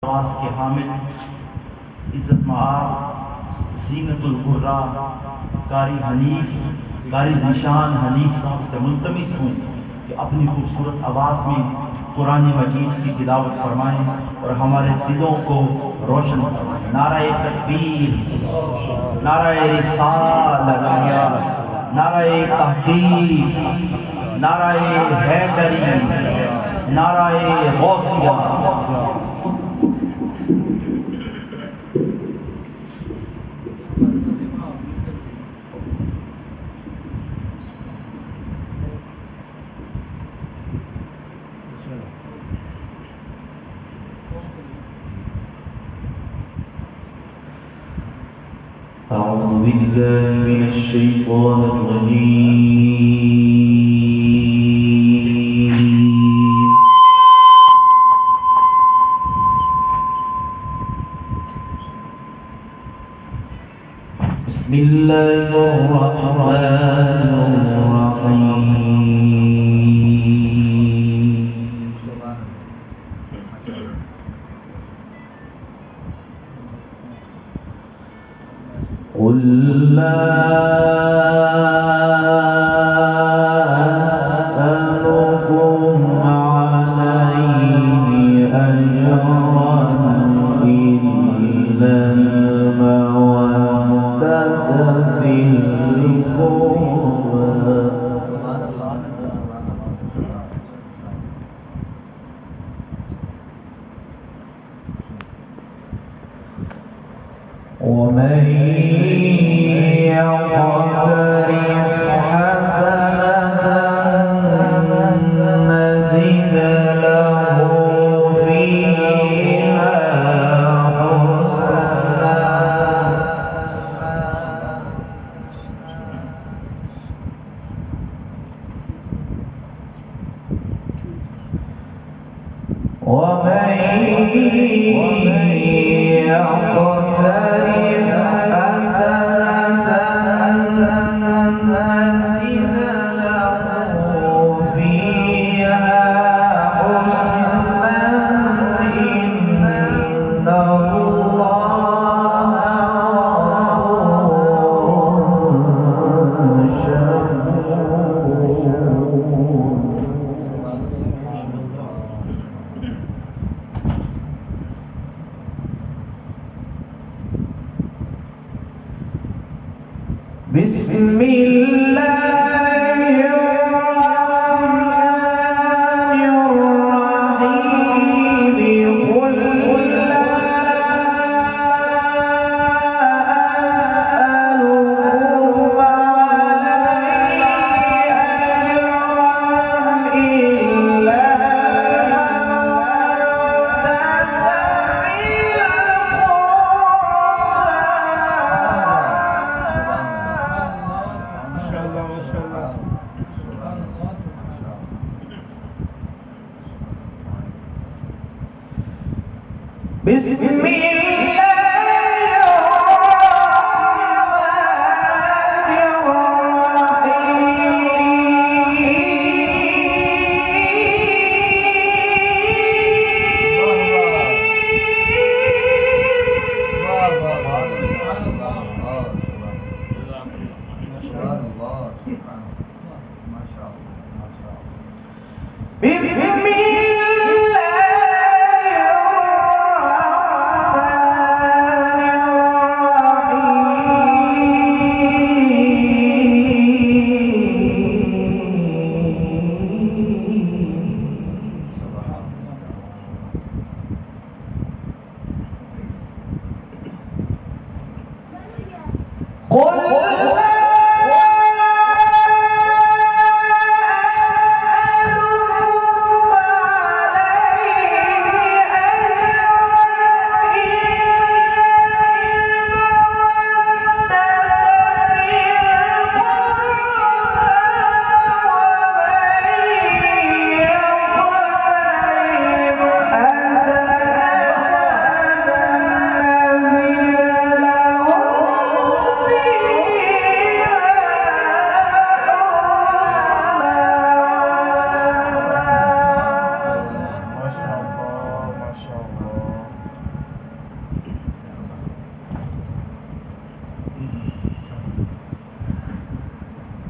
आवाज़ के हामिल इज़्ज़त मआब ज़ीनतुल गुर्रा कारी हनीफ कारी ज़ीशान हनीफ साहब से मुल्तमिस हूँ कि अपनी खूबसूरत आवाज़ में कुरान मजीद की तिलावत फरमाएँ और हमारे दिलों को रोशन फरमाएँ। नाराए तकबीर, नाराए रिसालत, नाराए तहकीक, नाराए हैदरी, नाराए गौसिया। أعوذ بالله من الشيطان الرجيم. بسم الله الرحمن الرحيم. قل لا أسألكم عليه أجرا إلا المودة في القربى ومن يقترف حسنة نزد له فيها حسنا ومن يقترف بسم الله الرحمن الرحيم. قل لا أسألكم عليه أجرا إلا بسم الله الرحمن الرحيم.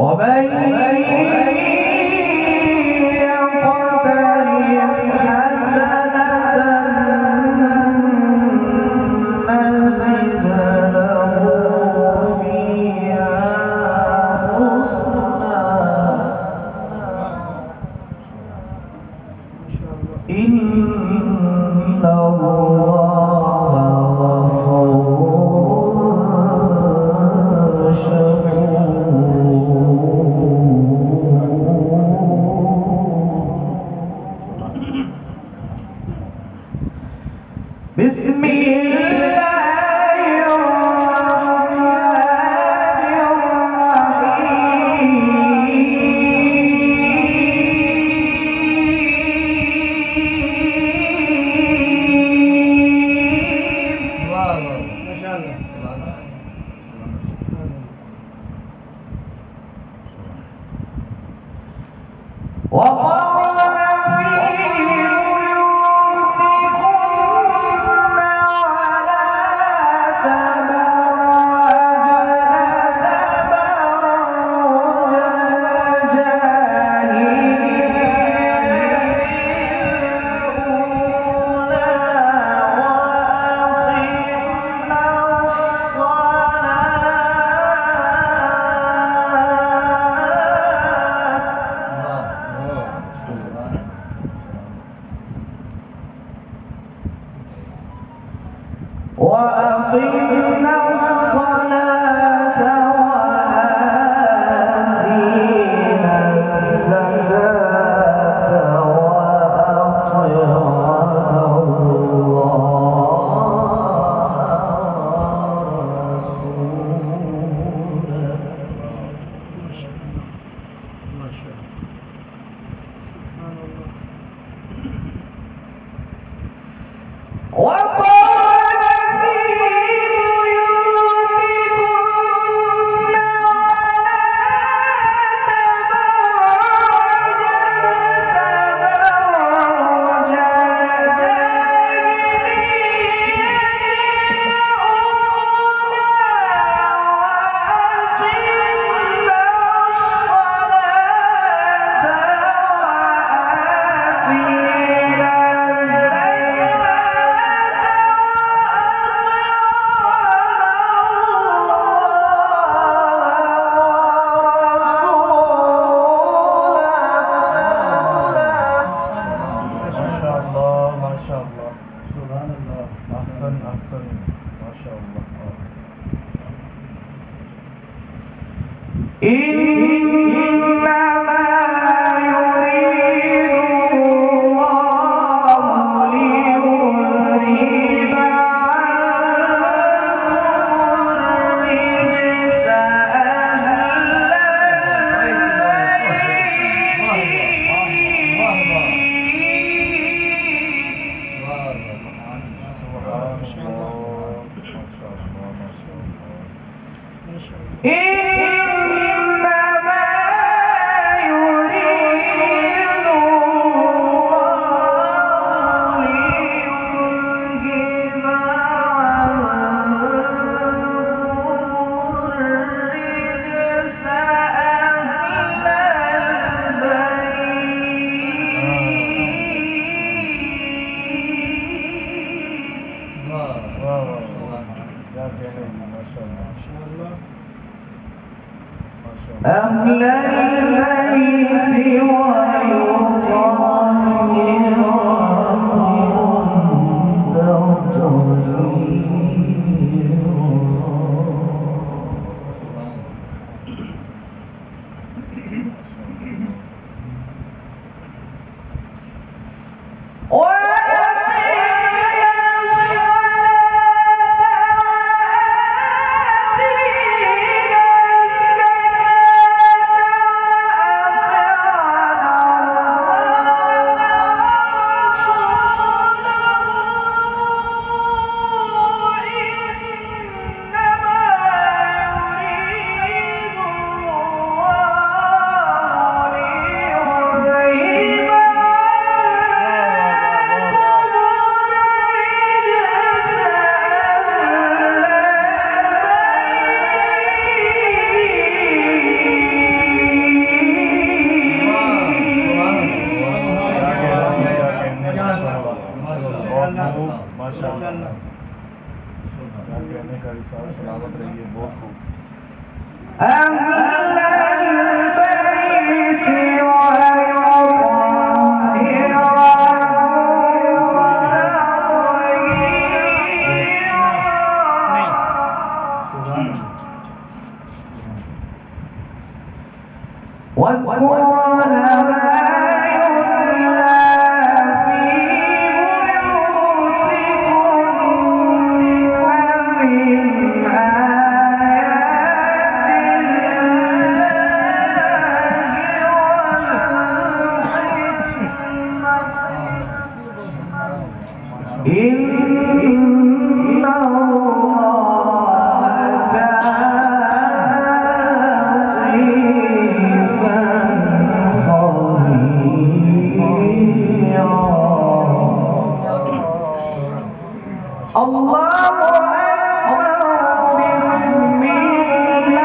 ومن يقترف حسنة نزد له فيها حسنا إن الله غفور بسم الله الرحمن الرحيم وقال في وأقمنا الصلاة وآتينا الزكاة وأطعنا الله ورسوله أحسن ما شاء الله. إنما يريد الله ليذهب عنكم الرجس أهل إنما يريد الله ليذهب عنكم الرجس أهل أهل البيت ويطهرهم تطهيرا माशाअल्लाह क्या कहने का रिसाल सलामत रहिए बहुत खूब أهل البيت واذكرن ما يتلى في بيوتكن من آيات الله والحكمة إن الله كان لطيفا خبيرا الله أكبر بسم الله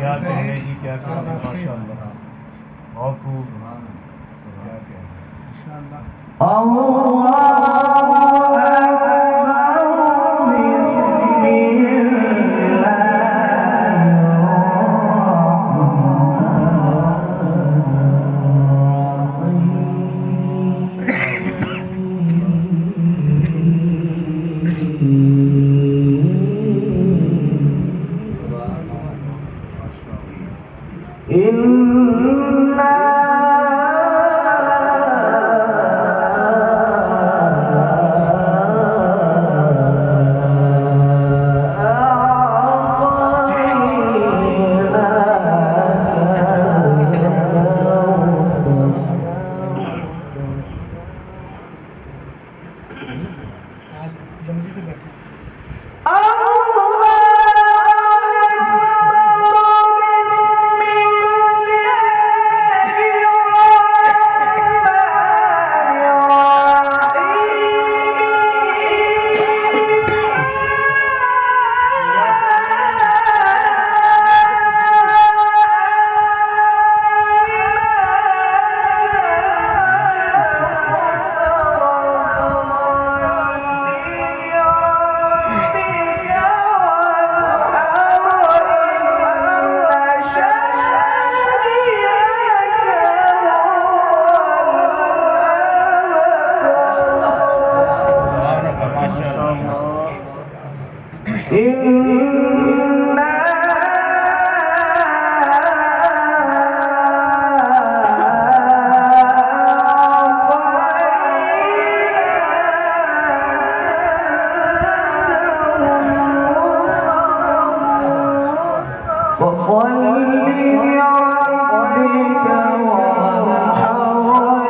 क्या कहने की क्या कहने माशाअल्लाह बहुत खूब क्या कहने الله أكبر بسم فصل لربك وانحر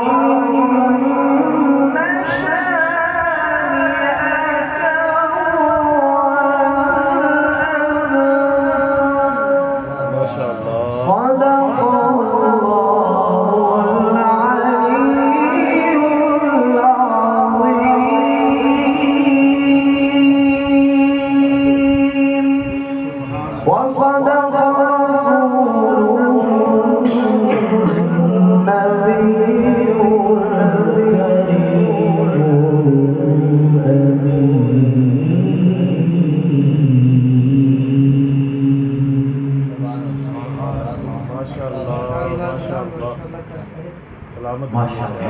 إن شانئك هو الأبتر ما شاء الله صدق الله العلي العظيم وصدق رسوله النبي الكريم ما شاء الله ما شاء الله سلامت ما شاء الله